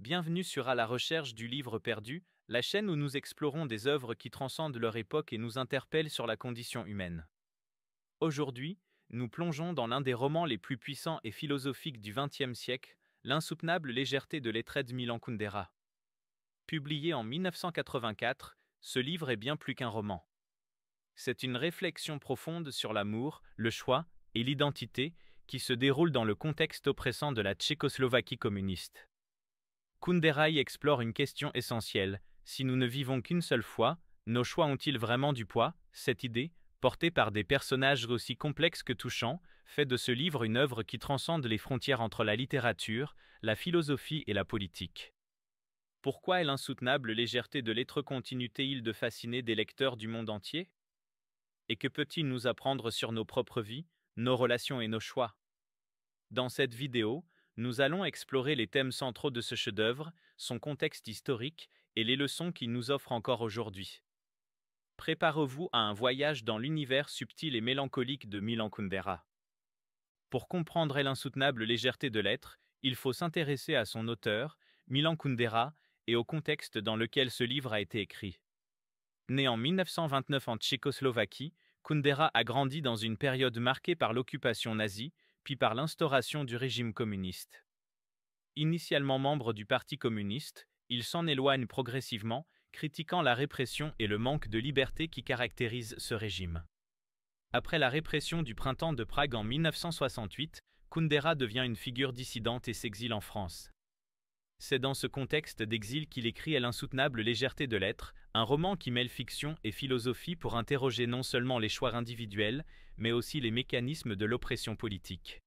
Bienvenue sur À la recherche du livre perdu, la chaîne où nous explorons des œuvres qui transcendent leur époque et nous interpellent sur la condition humaine. Aujourd'hui, nous plongeons dans l'un des romans les plus puissants et philosophiques du XXe siècle, L'insoutenable légèreté de l'Etre de Milan Kundera. Publié en 1984, ce livre est bien plus qu'un roman. C'est une réflexion profonde sur l'amour, le choix et l'identité qui se déroule dans le contexte oppressant de la Tchécoslovaquie communiste. Kundera y explore une question essentielle. Si nous ne vivons qu'une seule fois, nos choix ont-ils vraiment du poids? Cette idée, portée par des personnages aussi complexes que touchants, fait de ce livre une œuvre qui transcende les frontières entre la littérature, la philosophie et la politique. Pourquoi l'insoutenable légèreté de l'être continue-t-il de fasciner des lecteurs du monde entier? Et que peut-il nous apprendre sur nos propres vies, nos relations et nos choix? Dans cette vidéo, nous allons explorer les thèmes centraux de ce chef-d'œuvre, son contexte historique et les leçons qu'il nous offre encore aujourd'hui. Préparez-vous à un voyage dans l'univers subtil et mélancolique de Milan Kundera. Pour comprendre l'insoutenable légèreté de l'être, il faut s'intéresser à son auteur, Milan Kundera, et au contexte dans lequel ce livre a été écrit. Né en 1929 en Tchécoslovaquie, Kundera a grandi dans une période marquée par l'occupation nazie, puis par l'instauration du régime communiste. Initialement membre du Parti communiste, il s'en éloigne progressivement, critiquant la répression et le manque de liberté qui caractérise ce régime. Après la répression du printemps de Prague en 1968, Kundera devient une figure dissidente et s'exile en France. C'est dans ce contexte d'exil qu'il écrit L'insoutenable légèreté de l'être, un roman qui mêle fiction et philosophie pour interroger non seulement les choix individuels, mais aussi les mécanismes de l'oppression politique.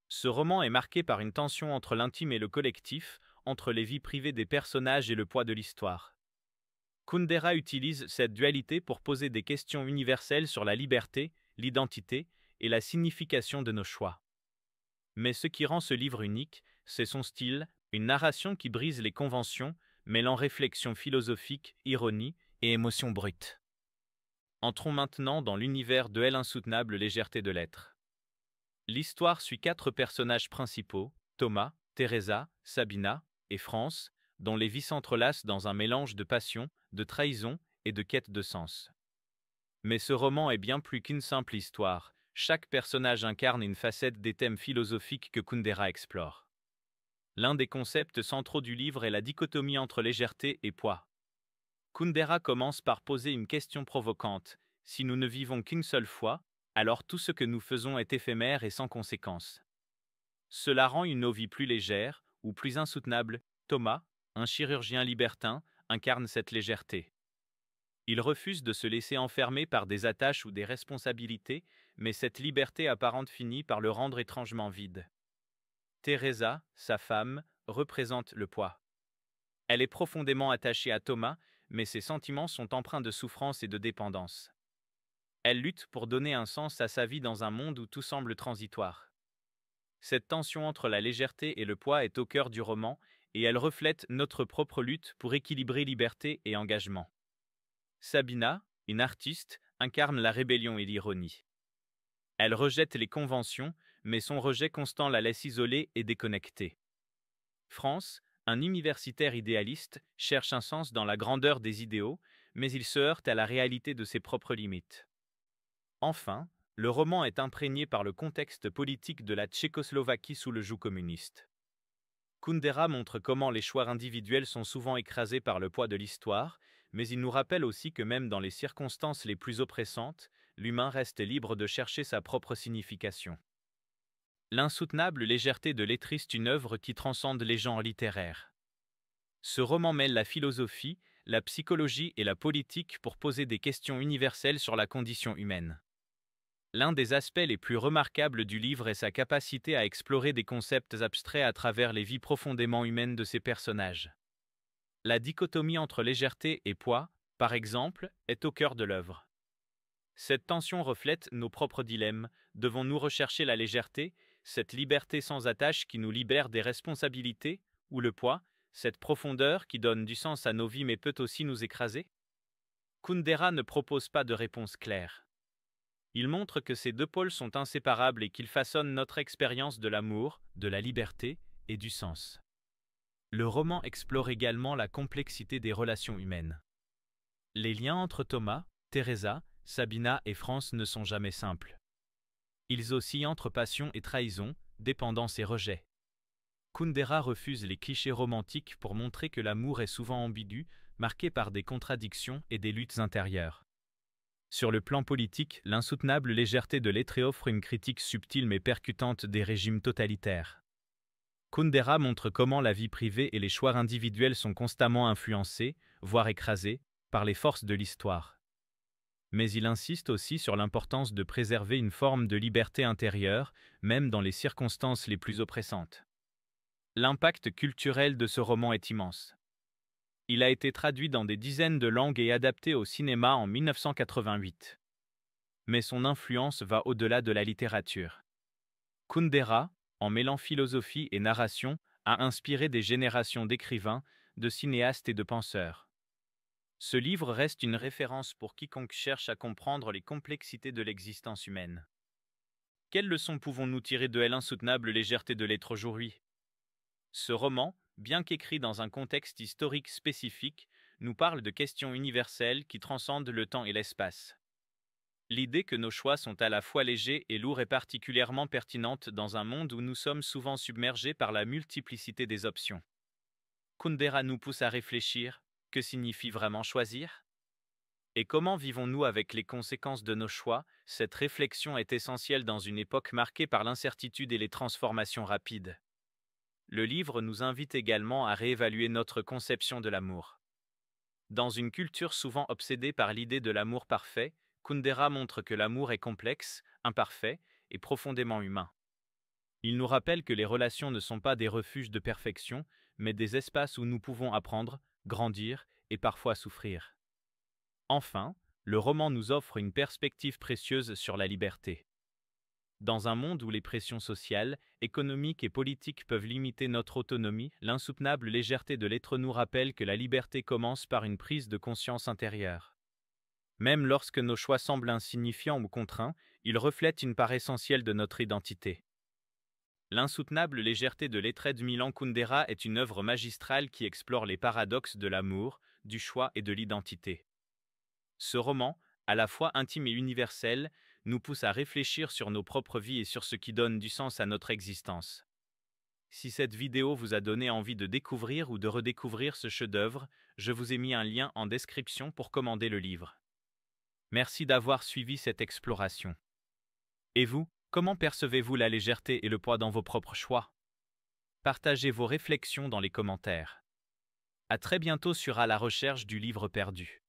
Ce roman est marqué par une tension entre l'intime et le collectif, entre les vies privées des personnages et le poids de l'histoire. Kundera utilise cette dualité pour poser des questions universelles sur la liberté, l'identité et la signification de nos choix. Mais ce qui rend ce livre unique, c'est son style, une narration qui brise les conventions, mêlant réflexion philosophique, ironie et émotion brute. Entrons maintenant dans l'univers de L'insoutenable légèreté de l'être. L'histoire suit 4 personnages principaux, Thomas, Teresa, Sabina et France, dont les vies s'entrelacent dans un mélange de passion, de trahison et de quête de sens. Mais ce roman est bien plus qu'une simple histoire, chaque personnage incarne une facette des thèmes philosophiques que Kundera explore. L'un des concepts centraux du livre est la dichotomie entre légèreté et poids. Kundera commence par poser une question provocante. Si nous ne vivons qu'une seule fois, alors tout ce que nous faisons est éphémère et sans conséquence. Cela rend nos vies plus légères ou plus insoutenables. Thomas, un chirurgien libertin, incarne cette légèreté. Il refuse de se laisser enfermer par des attaches ou des responsabilités, mais cette liberté apparente finit par le rendre étrangement vide. Teresa, sa femme, représente le poids. Elle est profondément attachée à Thomas, mais ses sentiments sont empreints de souffrance et de dépendance. Elle lutte pour donner un sens à sa vie dans un monde où tout semble transitoire. Cette tension entre la légèreté et le poids est au cœur du roman, et elle reflète notre propre lutte pour équilibrer liberté et engagement. Sabina, une artiste, incarne la rébellion et l'ironie. Elle rejette les conventions, mais son rejet constant la laisse isolée et déconnectée. France, un universitaire idéaliste, cherche un sens dans la grandeur des idéaux, mais il se heurte à la réalité de ses propres limites. Enfin, le roman est imprégné par le contexte politique de la Tchécoslovaquie sous le joug communiste. Kundera montre comment les choix individuels sont souvent écrasés par le poids de l'histoire, mais il nous rappelle aussi que même dans les circonstances les plus oppressantes, l'humain reste libre de chercher sa propre signification. L'insoutenable légèreté de l'être est une œuvre qui transcende les genres littéraires. Ce roman mêle la philosophie, la psychologie et la politique pour poser des questions universelles sur la condition humaine. L'un des aspects les plus remarquables du livre est sa capacité à explorer des concepts abstraits à travers les vies profondément humaines de ses personnages. La dichotomie entre légèreté et poids, par exemple, est au cœur de l'œuvre. Cette tension reflète nos propres dilemmes. Devons-nous rechercher la légèreté, cette liberté sans attache qui nous libère des responsabilités, ou le poids, cette profondeur qui donne du sens à nos vies mais peut aussi nous écraser? Kundera ne propose pas de réponse claire. Il montre que ces deux pôles sont inséparables et qu'ils façonnent notre expérience de l'amour, de la liberté et du sens. Le roman explore également la complexité des relations humaines. Les liens entre Thomas, Teresa, Sabina et France ne sont jamais simples. Ils oscillent entre passion et trahison, dépendance et rejet. Kundera refuse les clichés romantiques pour montrer que l'amour est souvent ambigu, marqué par des contradictions et des luttes intérieures. Sur le plan politique, l'insoutenable légèreté de Lettré offre une critique subtile mais percutante des régimes totalitaires. Kundera montre comment la vie privée et les choix individuels sont constamment influencés, voire écrasés, par les forces de l'histoire. Mais il insiste aussi sur l'importance de préserver une forme de liberté intérieure, même dans les circonstances les plus oppressantes. L'impact culturel de ce roman est immense. Il a été traduit dans des dizaines de langues et adapté au cinéma en 1988. Mais son influence va au-delà de la littérature. Kundera, en mêlant philosophie et narration, a inspiré des générations d'écrivains, de cinéastes et de penseurs. Ce livre reste une référence pour quiconque cherche à comprendre les complexités de l'existence humaine. Quelles leçons pouvons-nous tirer de l'insoutenable légèreté de l'être aujourd'hui? Ce roman, bien qu'écrit dans un contexte historique spécifique, nous parle de questions universelles qui transcendent le temps et l'espace. L'idée que nos choix sont à la fois légers et lourds est particulièrement pertinente dans un monde où nous sommes souvent submergés par la multiplicité des options. Kundera nous pousse à réfléchir. Que signifie vraiment choisir? Et comment vivons-nous avec les conséquences de nos choix? Cette réflexion est essentielle dans une époque marquée par l'incertitude et les transformations rapides. Le livre nous invite également à réévaluer notre conception de l'amour. Dans une culture souvent obsédée par l'idée de l'amour parfait, Kundera montre que l'amour est complexe, imparfait et profondément humain. Il nous rappelle que les relations ne sont pas des refuges de perfection, mais des espaces où nous pouvons apprendre, grandir et parfois souffrir. Enfin, le roman nous offre une perspective précieuse sur la liberté. Dans un monde où les pressions sociales, économiques et politiques peuvent limiter notre autonomie, l'insoutenable légèreté de l'être nous rappelle que la liberté commence par une prise de conscience intérieure. Même lorsque nos choix semblent insignifiants ou contraints, ils reflètent une part essentielle de notre identité. L'insoutenable légèreté de l'être de Milan Kundera est une œuvre magistrale qui explore les paradoxes de l'amour, du choix et de l'identité. Ce roman, à la fois intime et universel, nous pousse à réfléchir sur nos propres vies et sur ce qui donne du sens à notre existence. Si cette vidéo vous a donné envie de découvrir ou de redécouvrir ce chef-d'œuvre, je vous ai mis un lien en description pour commander le livre. Merci d'avoir suivi cette exploration. Et vous, comment percevez-vous la légèreté et le poids dans vos propres choix? Partagez vos réflexions dans les commentaires. À très bientôt sur À la recherche du livre perdu.